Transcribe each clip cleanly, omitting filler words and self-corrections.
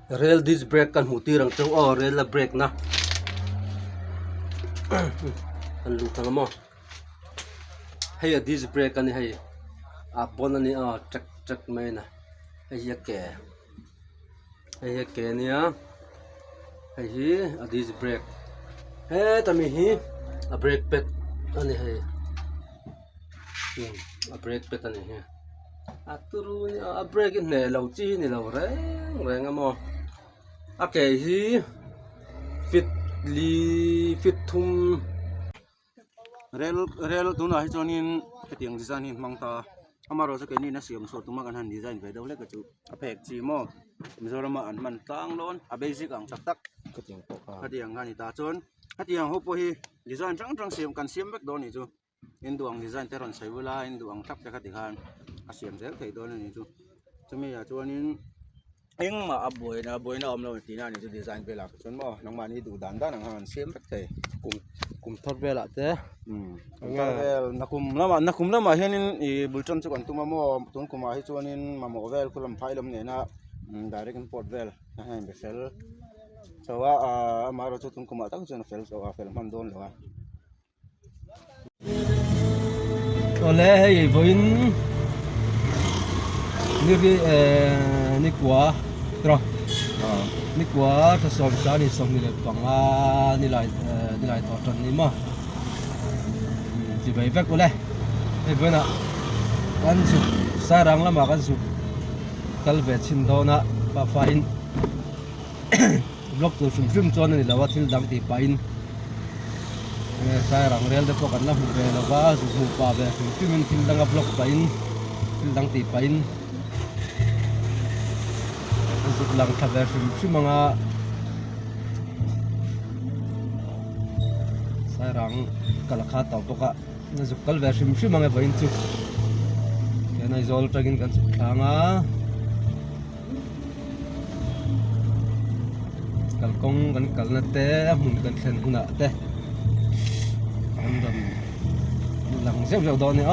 rail disc brake kan hmu tirang cheu rail la brake na kan lu thang mo hay a disc brake kan hay a bon ani track mai na hay ke nia hay hi a disc brake he tami hi a brake pad ani hay a brake pad ani hi aturu ni a brake ne lo chi ni lo reng mo a ke hi fit thum rel tuna hi chonin tiang design hin mangta amaro sa keni na siam so tuma kan han design ve do le ka chu a phek chi mo mizorama an man tang lon a basic ang chak tak katiang po katiang hani ta chon katiang ho po hi design rang siam kan siam bek do ni chu in duang design teron sai wala in duang thap ka ti khan a siam zel thei do ni chu chumi ya chuanin eng ma aboi na om lo ti na ni chu design ve la chon mo nang ma ni du dan ang han siam bek thei kum thot ve la te vel nakum lama hianin I bulton chu kan tuma mo tun kuma hi chuanin mamo vel khulam phailam ne na direct import vel na han be fel chawa amaro chu tun kuma tak chuan fel chawa fel man don lawa ole hei voin ni kwa tro ni kwa ta som sa ni som ni le panga ni lai to ton ni ma ji bai vek ole e bona kan su sarang lama kan su kalve chin dona pa fain block to sum chon ni lawa thil dang ti pain sarang rel de pokan la hu be la ba su pa be sum thil dang block pain thil dang ti pain su lang thaber sum mga sarang kalakha taw poka na zukal version mga bain chu kaya na izol tagin kan thanga kalkong kan kalnate mun kan thlen huna te andam lang zeu do ni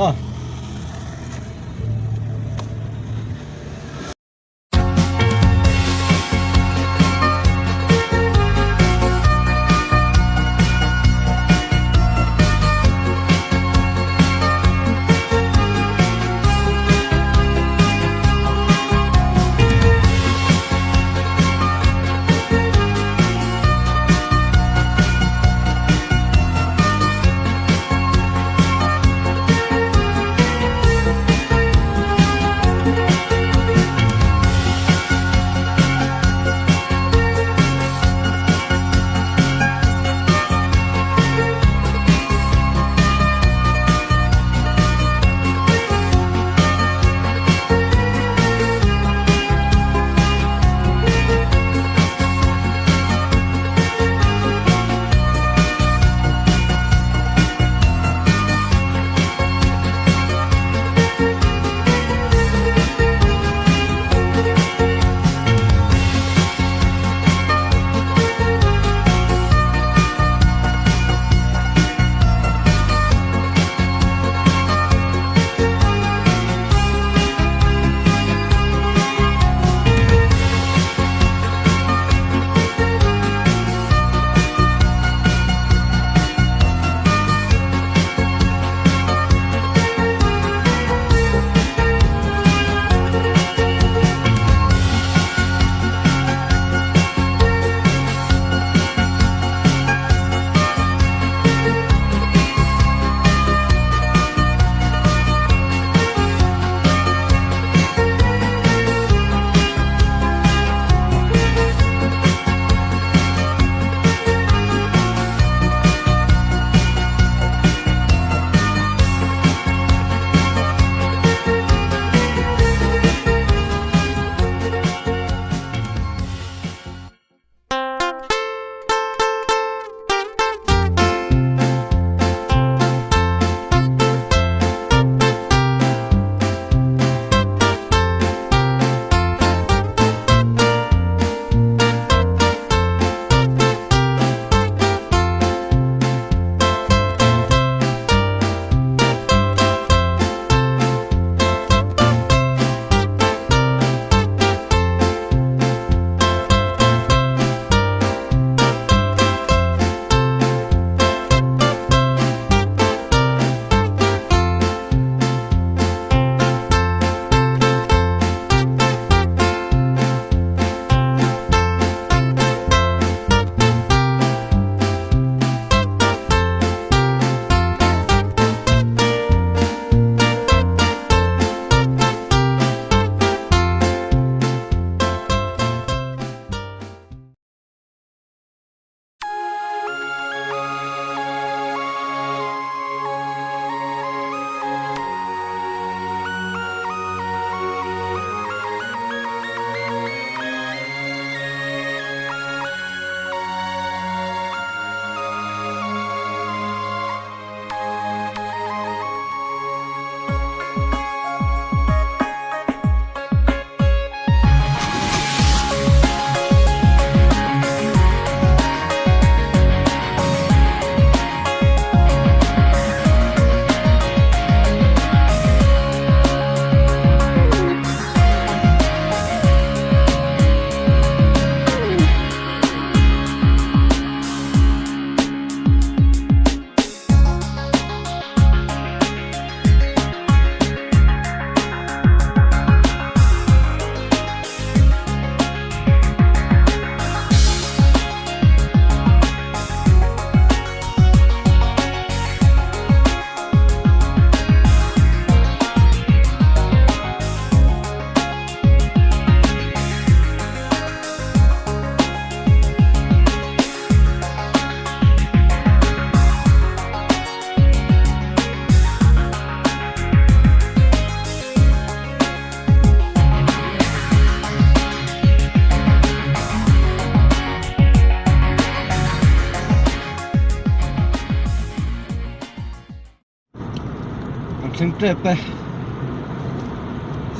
Thing trip pe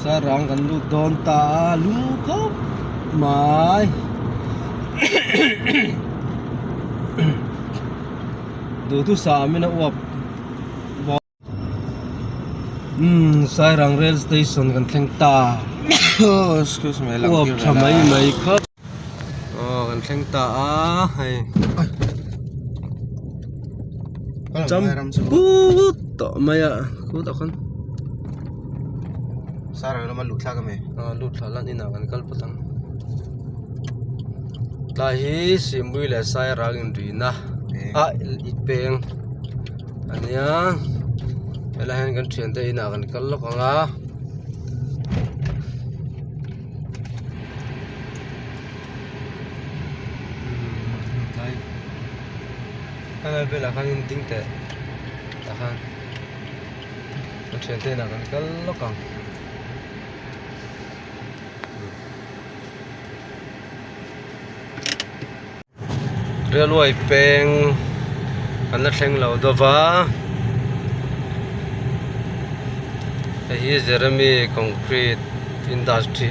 sarang kan lu don ta lu ko mai do tu sa mi na up sarang rail station kan thing ta Oh, excuse me, lang up thamai mai khat kan thing ta hai jam put to maya ku ta khan Sarang naman lutla kami. lut thalan ina kan kal patang la hi simui le sai rang in rina ipeng ania ela hen kan thian te ina kan kal lo kanga kana bela kan ting te ta khan kan thian te ina kan kal lo kang railway peng kan la thleng lo dova hi Jeremy concrete industry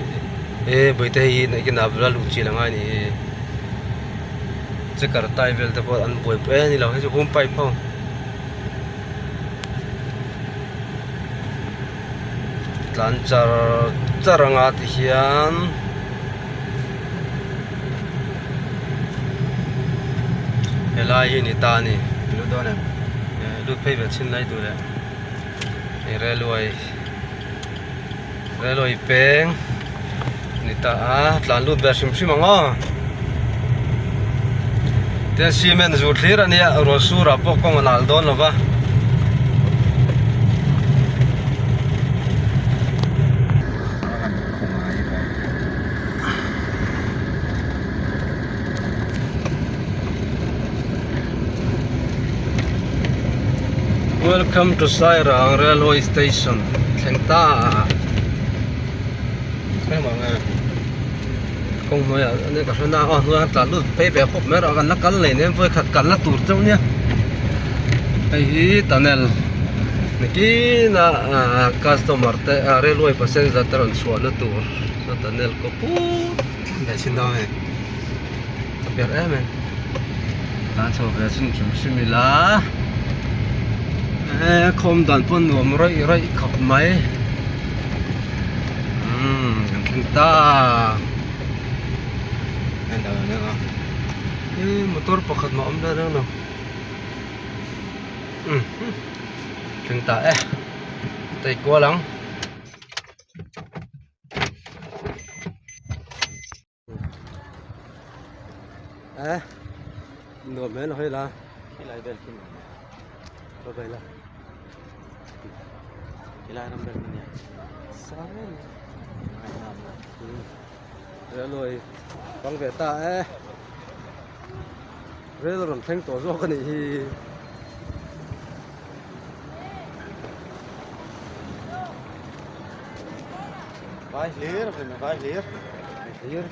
boite hi na kin abla lu chi langa ni chekar tai vel te po an boi pe ni lo he hum pai pho tlan charanga ti hian elai hi ni ta ni Lu doon eh. lu phei ve chin lai tu le railway peng ni ta tlan lu ber sim sim anga ten cement zu thlir ania ro sura pok kong lal don lova Welcome to Sairang Railway Station. Thengta. Cái mọi người không nói nên cả số nào người ta luôn phải bé khóc mấy rồi gần nó cắn lên nên với thật cắn nó tụt trong nhá. Cái tunnel này kia na customer te railway passenger tron suat nó tụt nó tunnel có pu Để xin đâu này. biar men. Lan so về xin chúng simila. Không đàn pun nuông rồi khóc máy chúng ta Anh đâu nữa không? motor pakat mo am na no chúng ta tay qua lang nửa mét là hay là Cái lại bên kia. có vậy là Cái lại nằm bên này. sao rồi bằng vẻ ta rồi làm thanh tổ do cái này thì Vai lir, vai lir. here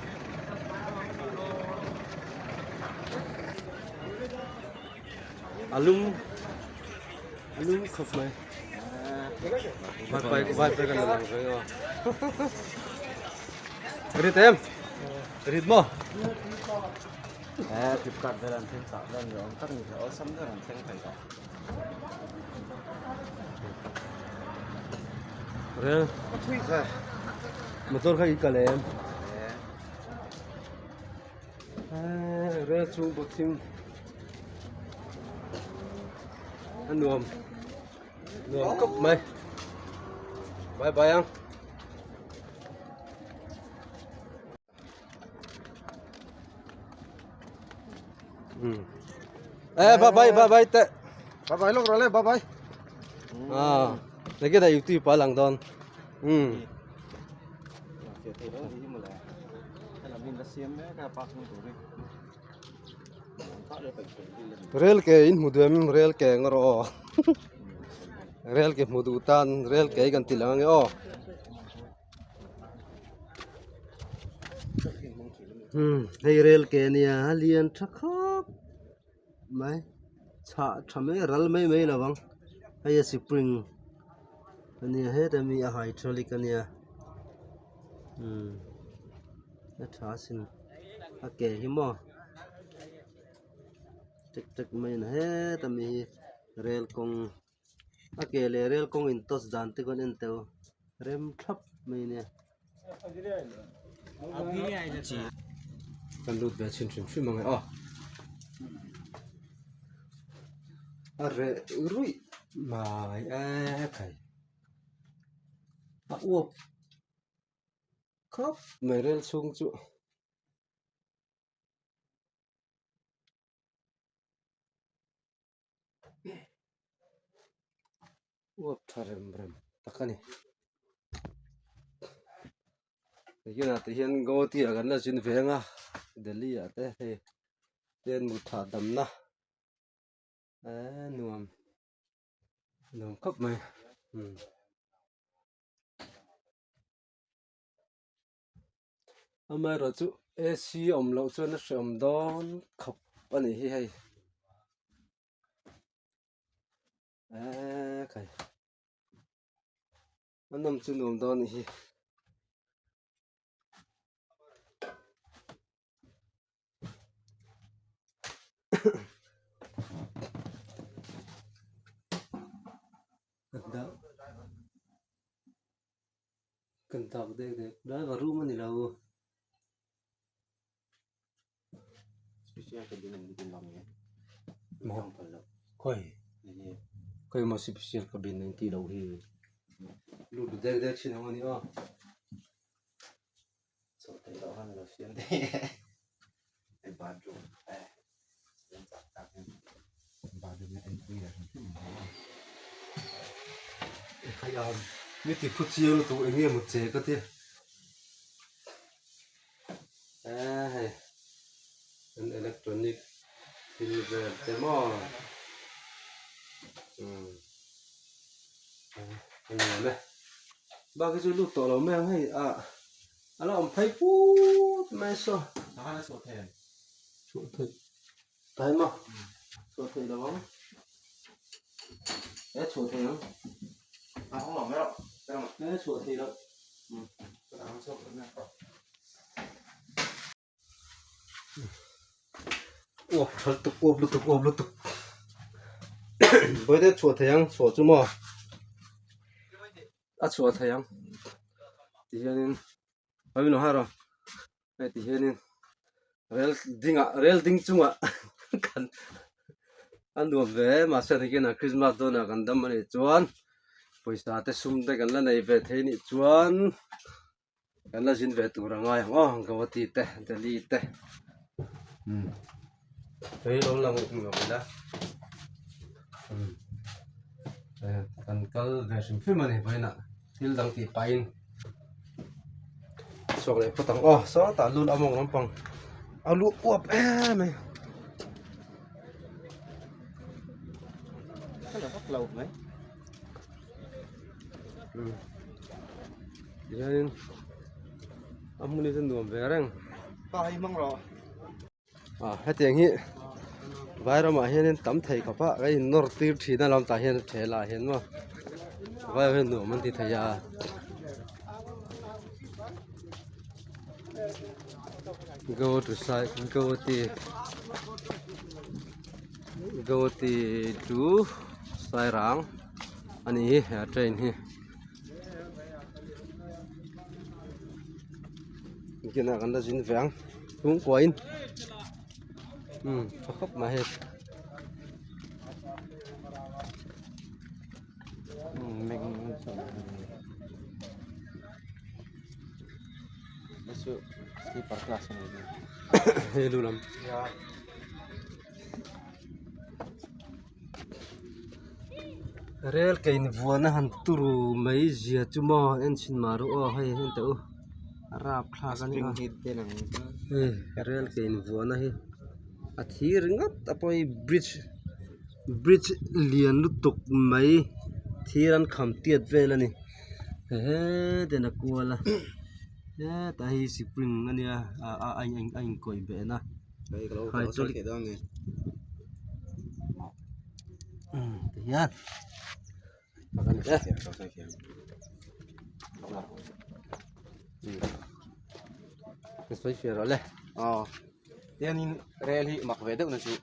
alum khop mai vai cái này làm rồi Rit em Rit mo Tiếp cận đây là thêm tạo lên rồi ông cắt người ở sắm ra làm thêm phải cả. Rồi Thui ra. motor khai ka lem rồi chu bộ tim anh nuông cấp mày bye bye anh bye bye te Bye bye lúc rồi lên bye bye. lấy cái này YouTube pa lang don Thì đó đi mà lại. Hay là mình đã xem đấy cái bạc như tụi đi. Rail ke in mudem rail ke ngoro rail ke mudutan rail ke kan tilang o hey rail ke nia lian thakop mai cha thame ral mai mai lawang hey spring อันนี้เฮ็ดมีไฮดรอลิกอันนี้นะทาสินอาเกหิมอตึกๆไม่นะเฮ็ดมีเรลกงอาเกเลเรลกงอินตอสดานติก่อนอินเตอเรมทับไม่เนี่ยกันดูดแบบชิมมังไงอ๋ออะไรรุ่ยมาใครอ้วกครับไม่เรลซุงจุอ้วกทาร์มตะกันนี่ยังน่ะที่เห็นก็ที่กันแล้วจินเวงอ่ะเดลี่อ่ะแต่เห็นมุดถาดำนะนวมครับไหมไม่รู้จุเอซีอมเราจนสมดอนขับอันนี้ให้ใครอันนั้นจุนอมดอนนี่กันตากเด็กได้ก็รู้มันนี่เราSpesial ke dengan bikin lamnya. Mau kalau koi ini koi masih spesial kabin nanti lau hi lu dek sini awak ni so tadi orang lo sian deh. Baju dan cakap bajunya entry ya. kayak ni ti futsial tu engi mu che ka ti an electronic silver demo anh nè ba cái chú lụt tổ lồng mèo hay là ông thấy phút mai sao Nó là số thèm. chỗ thịt thấy mà chỗ thịt đó bóng đấy chỗ thịt không Không lỏng đâu. đấy chỗ thịt đó Ăn sốt nữa. ốp thật tục ốp lụt tục với đấy chỗ thịt không chỗ chú mò chỗ thịt không thì nên bây giờ ha rồi này thì nên rel ding chung à kan an du ve ma sa the na Christmas do na kan dam ani chuan poisa te sum te kan la nei ve the ni chuan kan la jin ve tu ra ngai ho gawati te dali te thế lo lang ngọc da kan kal ve sim phim ani vai na til dang ti pain sok le patang so ta lun among lampang alu uap mày Cái là bắt lâu mấy. Jadi amun ni sendu bereng Tay mong rồi. hết tiếng hi vai rồi mà hiện tắm thầy các bạn cái nor tiêu thì nó làm tại hiện thế là hiện mà vai hiện nửa mình thì thầy go to side go to sai rang ani train hi kia là cái gì vàng cũng quay khóc mà hết Mình masuk sleeper class ini. hello lắm Ya. rel kain vuana han turu mai zia chuma en sin maru hay hen tau rap kha kan ni Hit din ang rel kain vuana hi athir ngat apoi bridge lian lutuk mai thiran kham tiat velani he dena kuala ta hi spring ania anh koi be na Đây kalau Hai kalau troli. sakit doang nih. yan กันเอ๊ะ เราใส่เขียง สวยเฟียร์เลย อ๋อเดี๋ยวนี้เรลี่มักเวดนะสิ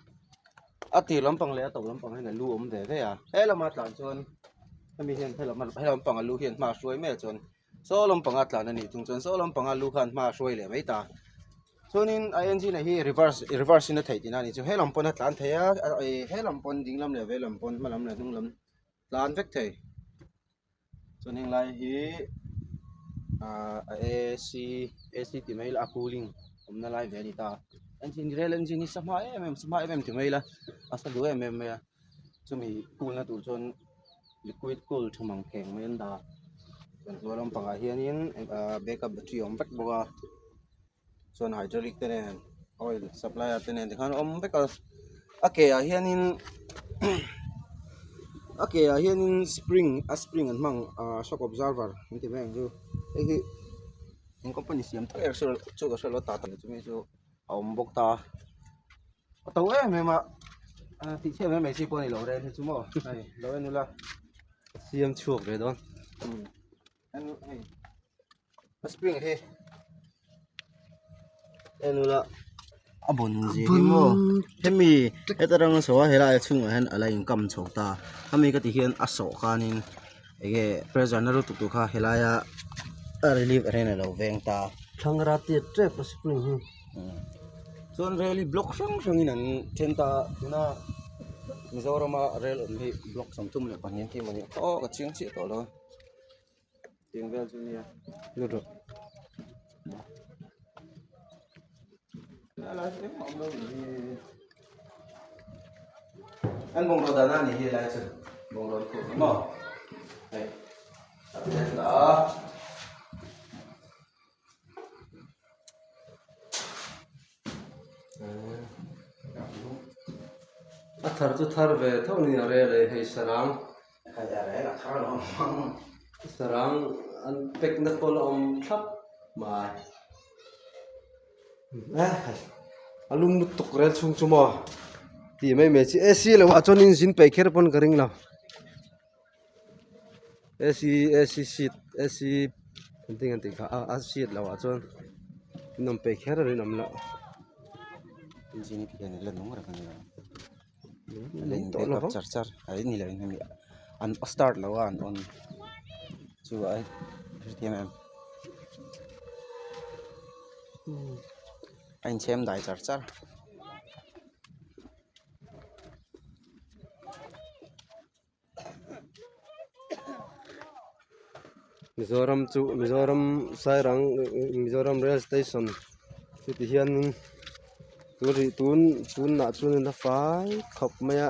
อาทิตย์ลำปังเลยตกลำปังให้น่ะรู้เด้อ่ะเฮ้เรามาตลาดจนมีเห็นให้เราปังรู้เห็นมาช่วยแม่จนโซ่ลำปังอัตลาดนั่นนี่จนโซ่ลำปังรู้ขันมาช่วยเลยไม่ตาส่วนนี้ไอ้ยังจีน่ะฮีreverse นี่ไทยจีน่ะนี่จะให้ลำปังอัตลาดเทียให้ลำปังดิ้งลำเลยเวลำปังมาลำเลยนุ่งลำลานเฟกเทยส่วนนี้ไรฮีAC ที่ไม่ละ cooling ผมนั่นไรเวลิตาengine rail engine ni sama mm ti mai la asa do mm ya chumi cool na tur chon liquid cool thumang keng men da kan zolam panga hianin backup battery om bek boga chon hydraulic te nen oil supply te nen khan om bek ake a hianin spring an mang shock absorber ti bang ju hi in company siam ta er so ga so lo ta ta chumi so ông bốc ta tàu em mà thị trường em mấy xí con này lẩu đây thì chúng mỏ này lẩu em là xiêm chuộc rồi đó anh này spring thế em là bồn gì mà em mi cái ta đang số hay là chung ở hen ở lại cầm sổ ta em mi cái thì hiện sổ khan in cái present nó tụt tụt kha hay là relief ở này lẩu veng ta thằng ra tiệt trép spring so really block sang inan tenta na Mizoram rail only block samtum le pan ki mani ka ching chi to lo ting vel junior được la em mong lo ni an bong ro da na ni hi lai chu bong ro ko mo ai da thar tu thar về thâu ni re le hay sarang ka ya re la khar lo sarang an pek na pol om thap mai alum tuk rel chung chumo ti mai me chi AC le wa chon in jin pe kher pon karing la AC sheet AC anting kha a sheet la wa chon nom pe kher ri nam la sini pian le nong ra kan lên to lo char ai ni lên mi an start lo an on chu ai rtm anh xem đại char Mizoram Sairang Mizoram rail station ti hian tun na chun na fai khop maya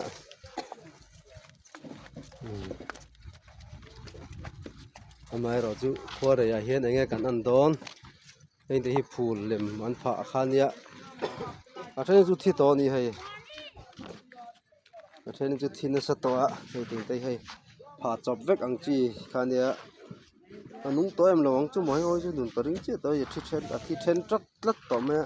amai ro chu khore ya hian enge kan an don ei te hi phul lem an pha khan ya a then chu thi to ni hai a then chu thi na sa to a ei ting te hai pha chop vek ang chi khan ya anung to em lawang chu moi oi chu dun paring che to ye thi then trak tlat to me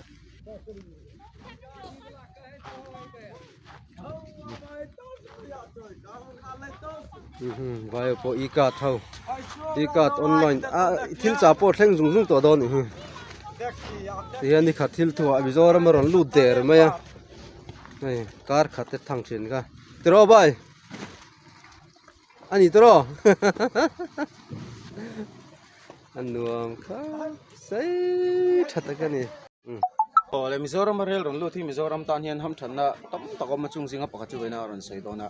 vai po ikat thau ikat online thil cha po thleng zung zung to don hi ti ani kha thil thua Mizoram ron lu der ma ya nei kar khate thang chen ga tro bai ani tro anuam kha sai thata ka ni le Mizoram rail ron lu thi Mizoram tan hian ham than na tam takom chung singa pakha chu na ron sei dona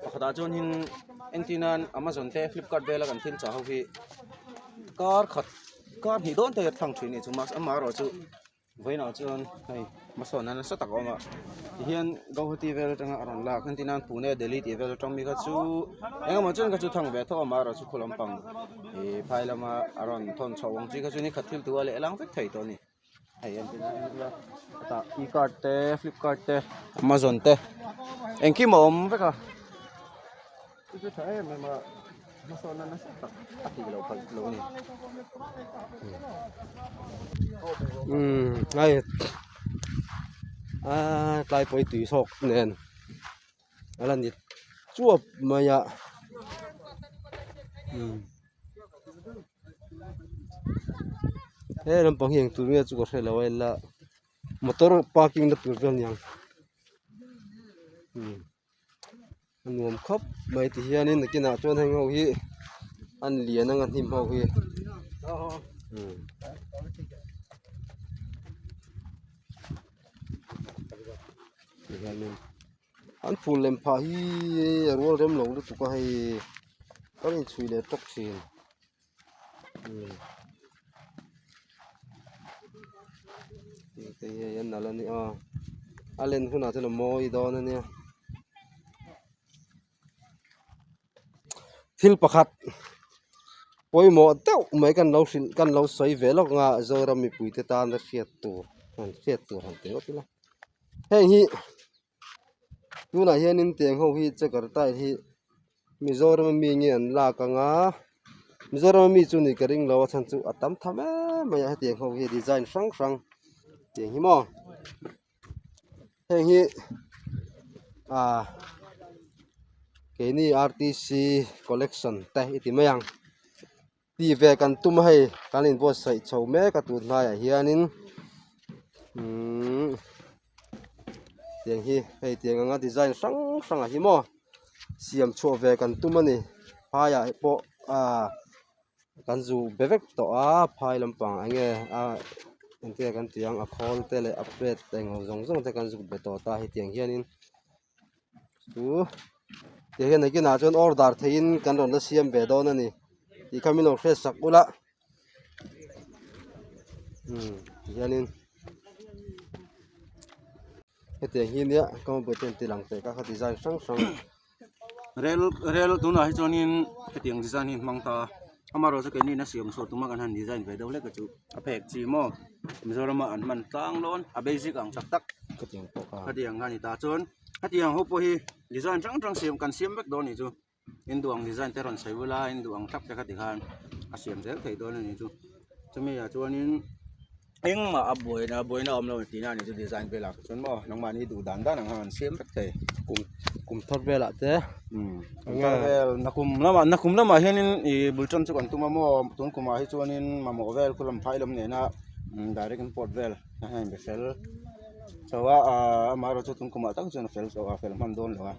pakha chon hin entinan Amazon te Flipkart bela kan thil cha ho hi kar hi don te thang thini chu mas ama ro chu voina chon hai mason na sa takoma hian gauhati vel tanga ron la entinan Pune Delhi ti vel tang mi ka chu enga ma chon ka chu thang ve tho ama ro chu khulam pang e phailama aron thon chawang chi ka chu ni khathil tu ale elang vek thai to ni ai entinan la ta e-card te Flipkart te Amazon te enki mom veka chu thai ma mason na sa tak ati lo pag lo ni ai tai poi tui sok nen ala ni chuap maya lampang hiang tur nge chu ko hrela waila motor parking na tur vel yang nuam khop mai ti hianin nakina chon hang ho hi an lian ang him ho hi an phul lem pha hi rol rem lo tu ka hai kan chui le tok chin te yan nalani alen khuna thela moi don ania thil pakhat poimo teu mai kan lo soi velok nga zoram mi puite ta na hriat tu han te otila hei hi tuna hianin teng ho hi chakar tai hi mizoram mi nge an la ka nga mizoram mi chu ni ka ring lo chan chu atam thame maya he teng ho hi design sang teng hi mo hei hi ke ni RTC collection ta iti mayang ti ve kan tum hai kan in boss sai chho me ka tu na ya hianin tiang hi hei tiang anga design sang a hi mo siam chho ve kan tum ani pha ya po kan zu bevek to phai lampang ange ente kan tiang a khol te le upgrade teng zong te kan zu be to ta hi tiang hianin tu te hian ki na chon order thein kan ron la siam ve don ani ti khamino fresh sak ula hianin hete hi nia kam bo ten ti lang te ka design sang rel tuna hi chonin ketiang design hi mangta amaro sa keni na siam so tuma kan han design ve do le ka chu aphek chi mo mizorama an man tlang lon a basic ang tak ketiang po ka ketiang hani ta chon ketiang ho po hi design sang siam kan siam bek do ni chu in duang design te ron sai wala in duang tak te ka ti khan a siam zel thei do ni chu chumi ya chuanin eng ma aboi na om lo ti na ni chu design pe la chon mo nang ma ni du dan ang han siam bek thei kum thor vela te anga nakum lama hianin I bulchan chu kan tuma mo tun kuma hi chuanin mamo vel kulam phailam ne na direct import vel na han be fel chawa amaro chu tun kuma tak chuan fel chawa fel man don lawa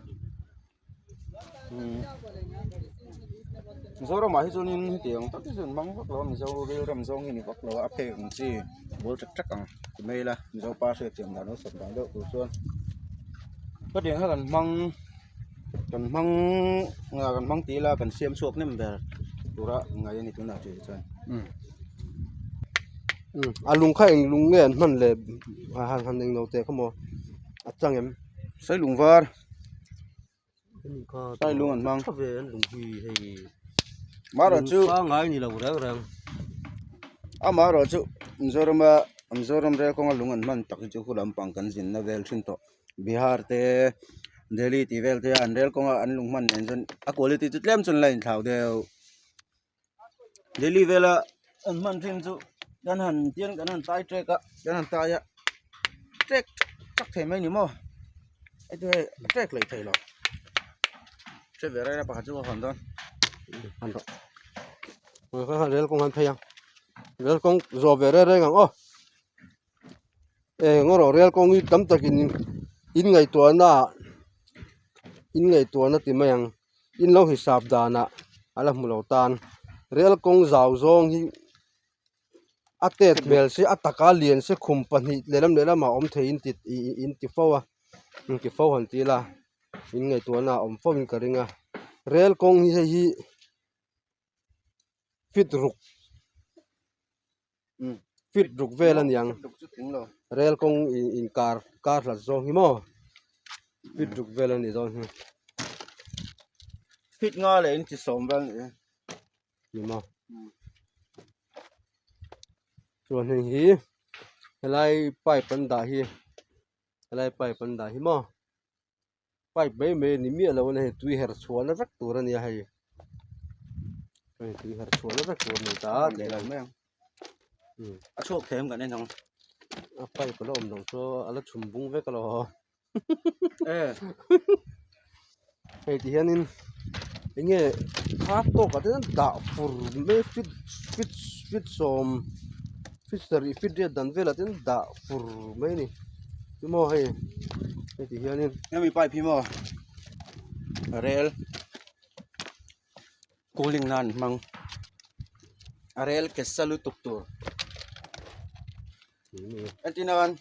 zoro ma hi chuanin tiang tak chuan mang vak lo mi zo vel ram zong ni vak lo a phe ng chi bol chak ang mela mi zo pa se tiam da no sat dang do tu chuanก็เดี๋ยวให้กันมังตีละกันเสียมชวกนี่มันแบบดูละไงนี่ตัวหนาจีจันลุงข้าเองลุงเงี้ยมันเลยหันเองเราแต่เขาโมอัดจังเอ็มใส่ลุงวาร์ใส่ลุงอันมังเวรลุงฮีให้มาเราจูไงนี่เราแรงมาเราจูมิโซรัมเรื่องของลุงอันมันตักจูคุณลำปังกันสินนะเวลชินโตBihar te Delhi ti vel te an rel konga an lungman nen jon a quality chu tlem chon lain thau deu Delhi vela an man thin chu kan han tian kan han tai trek a kan han tai a trek chắc thei mai ni mo ai tu trek lai thei lo che vera ra pa chu han don han ro ka rel kong han pheyang rel kong zo vera re ngang o ngoro rel kong I tam takin in ngai tua na ti mayang in lo hisab dana ala mulo tan rel kong zaw zong hi atet bel se ataka lian se khum pani lelam ma om thein tit in ti fawa ki faw han ti la in ngai tua na om fawin karinga rel kong hi fit ruk velan yang rel kong in car la zong hi mo fit ruk velan ni zong fit nga le in ti som vel ni mo chuan hi helai pai pan da hi mo pai me ni mi lo ne tui her chuan rak tur ani hai tui her chuan rak tur ni ta le la me a chok them kan nong a pai ko lom dong so ala chumbung ve ka lo hei ti hianin nge kha to ka den da fur me fit som fit sari fit de dan vela den da fur me ni mo he ti hianin mi pai phi mo rel cooling nan mang rel ke salu tuk tur antinan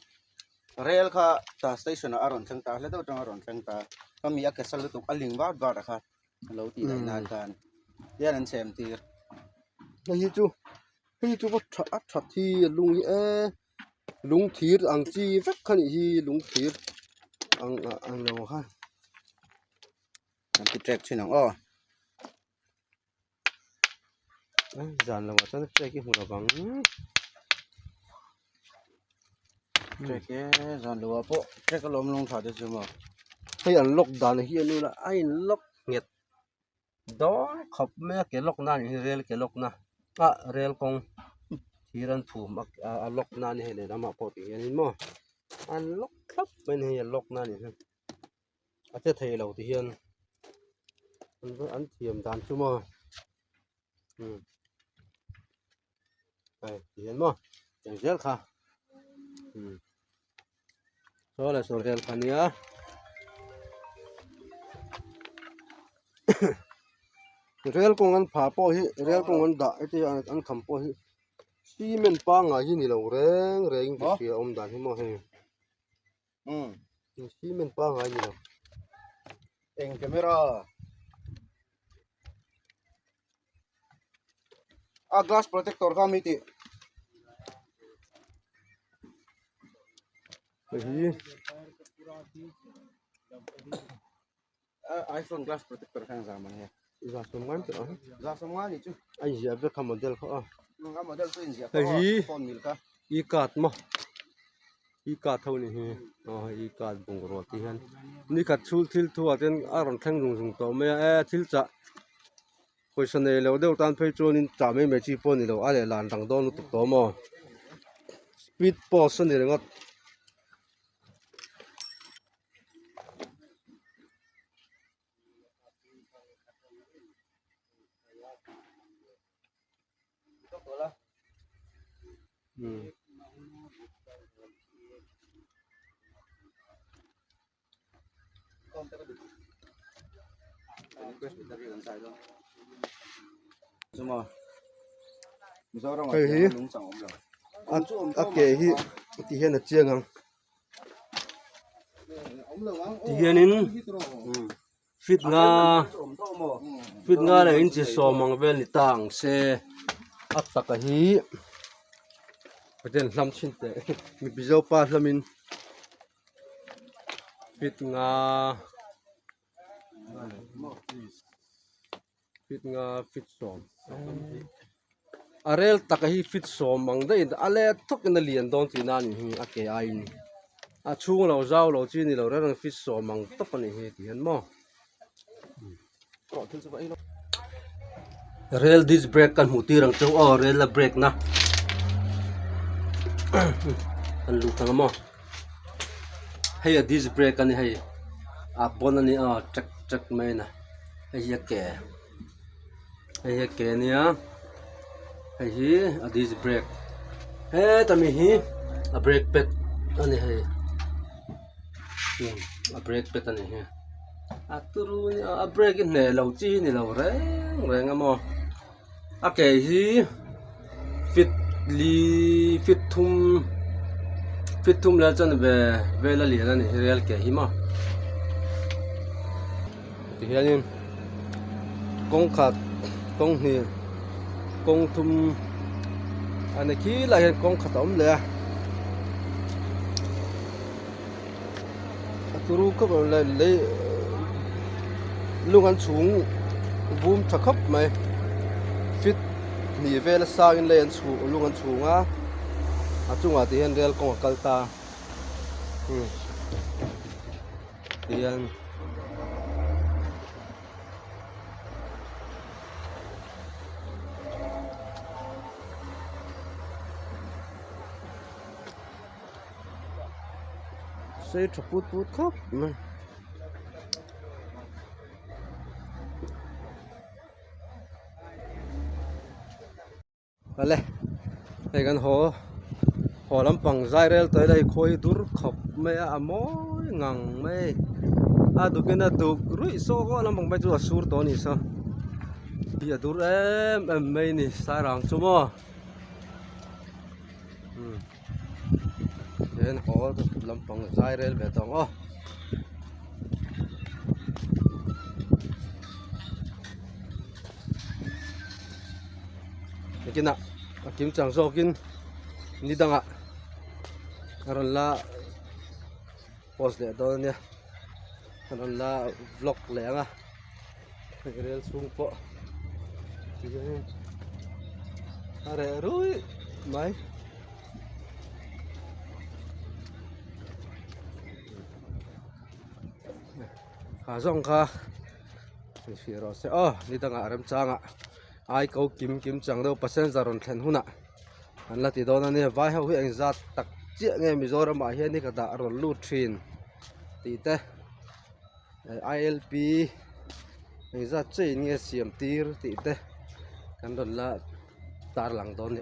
rel kha ta station aron thang ta le do tang aron thang ta kami ya ke salu tuk aling ba ba kha lo ti dai nan kan ya nan sem tir hi chu ba tha thi lung e lung thir ang chi vek khani hi lung thir ang lo ha an ti trek chinang o zan lo wa chan trek ki hura bang trek ke zan lo po trek lom long tha de chu ma hay an lock dan hi anu la ai lock nget don khop me ke lock na ni rel ke lock na rel kong thiran thum a lock na ni hele lama po ti hian mo an lock khop men he lock na ni a te thei lo ti hian an thiam dan chu mo ai hian mo chang rel kha so la so rel kha nia rel kong an pha po hi rel kong an da ti an kham po hi cement pa nga hi ni lo reng ti om dan hi mo he cement pa nga ni lo eng camera glass protector ka mi ti hi iPhone glass protector kan zaman he za somngan to za samwa ni chu ai ji ave ka model kho nga model tu india hi phone mil ka i kat mo i kat thau ni hi i kat bung ro ti han ni khat chul thil thu aten aron thang rung to me thil cha question e lo deu tan phei chon in cha me chi pon ni lo ale lan dang don tu to mo speed post ni rengot Semua. Misalnya ke hi ti hian a chiang ang ti hianin fit nga la in chi somang vel ni tang se ataka hi paten hlam chin te mi bizo pa hlamin fit fit som arel takahi fit som mang da in ale thok in lian don ti na ni a ke ai ni a chung lo zau lo chi ni lo rang fit som mang tok ni he ti han mo rel disc brake kan huti rang chau rel la brake na kan lu tang mo hey a disc brake ani hey a bon ani check mai na hey ke nia hi a disc brake tami hi a brake pad ani hi a brake pad ani hi a turu a brake ne lo chi ni lo reng amo a ke hi fit thum la chan ve la li na ni real ke hi ma ti hianin kong khat kong ni kong thum anh khi lại hiện con khát ống lẹ, turu các bạn lại lấy luôn ăn xuống vum thắc khắp mày fit nỉ về là sao in lên xuống luôn ăn xuống á, chung à thì hiện real con calta, thì anh sẽ chụp bút khóc mà ale ai kan ho lampang zairel toi dai khoi dur khop me a moi ngang me a du ken a du rui so ko lampang bai chu sur to ni so ya dur em me ni sarang chumo den ho lampang zairel be tong o kina kim chang so kin ni danga aron la post le do nya aron la vlog le nga rel sung po are rui mai kha zong kha si ro se ni danga ram changa ai ko kim chang do passenger on thlen huna an la ti do na ne vai ho hi ang zat tak chia nge Mizoram a hian ni ka da ron lu thin ti te ILP ang zat chei nge siam tir ti te kan ron la tar lang don ni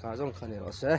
ka jong khani ro se